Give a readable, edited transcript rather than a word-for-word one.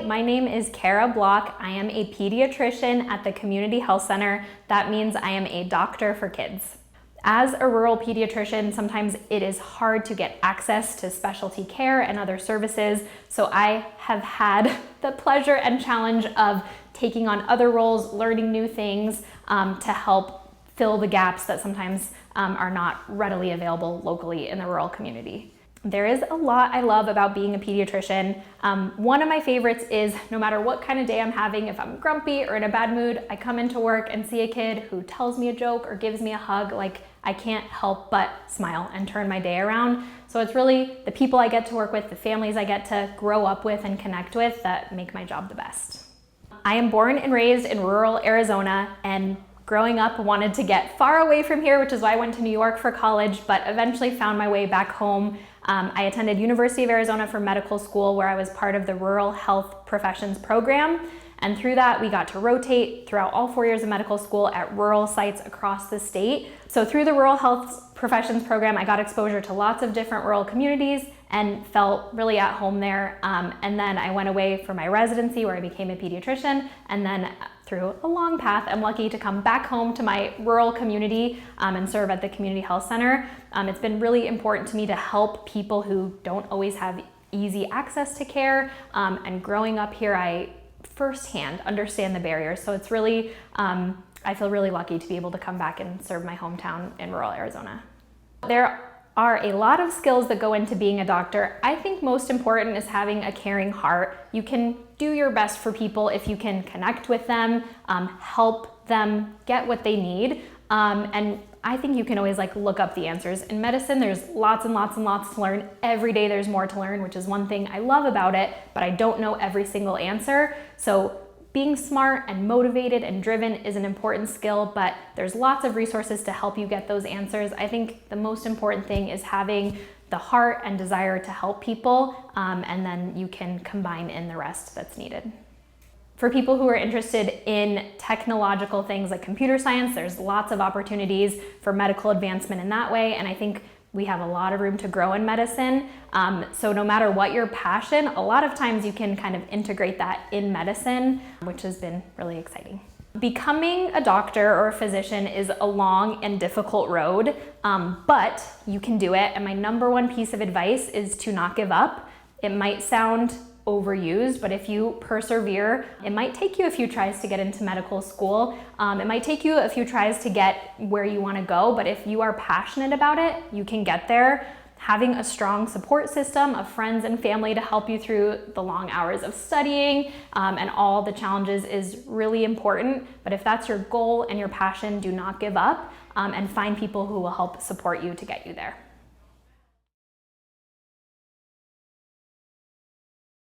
my name is Kara Block. I am a pediatrician at the Community Health Center. That means I am a doctor for kids. As a rural pediatrician, sometimes it is hard to get access to specialty care and other services, so I have had the pleasure and challenge of taking on other roles, learning new things to help fill the gaps that sometimes are not readily available locally in the rural community. There is a lot I love about being a pediatrician. One of my favorites is no matter what kind of day I'm having, if I'm grumpy or in a bad mood, I come into work and see a kid who tells me a joke or gives me a hug, like I can't help but smile and turn my day around. So it's really the people I get to work with, the families I get to grow up with and connect with that make my job the best. I am born and raised in rural Arizona, and growing up wanted to get far away from here, which is why I went to New York for college, but eventually found my way back home. I attended University of Arizona for medical school, where I was part of the Rural Health Professions program. And through that, we got to rotate throughout all 4 years of medical school at rural sites across the state. So through the Rural Health Professions program, I got exposure to lots of different rural communities and felt really at home there. And then I went away for my residency, where I became a pediatrician, and then through a long path, I'm lucky to come back home to my rural community and serve at the Community Health Center. It's been really important to me to help people who don't always have easy access to care. And growing up here, I firsthand understand the barriers. So it's really, I feel really lucky to be able to come back and serve my hometown in rural Arizona. There are a lot of skills that go into being a doctor. I think most important is having a caring heart. You can do your best for people if you can connect with them, help them get what they need. And I think you can always look up the answers. In medicine, there's lots and lots and lots to learn. Every day there's more to learn, which is one thing I love about it, but I don't know every single answer. So being smart and motivated and driven is an important skill, but there's lots of resources to help you get those answers. I think the most important thing is having the heart and desire to help people, and then you can combine in the rest that's needed. For people who are interested in technological things like computer science, there's lots of opportunities for medical advancement in that way, and I think we have a lot of room to grow in medicine. So no matter what your passion, a lot of times you can kind of integrate that in medicine, which has been really exciting. Becoming a doctor or a physician is a long and difficult road, but you can do it. And my number one piece of advice is to not give up. It might sound overused, but if you persevere, it might take you a few tries to get into medical school. It might take you a few tries to get where you want to go, but if you are passionate about it, you can get there. Having a strong support system of friends and family to help you through the long hours of studying and all the challenges is really important. But if that's your goal and your passion, do not give up and find people who will help support you to get you there.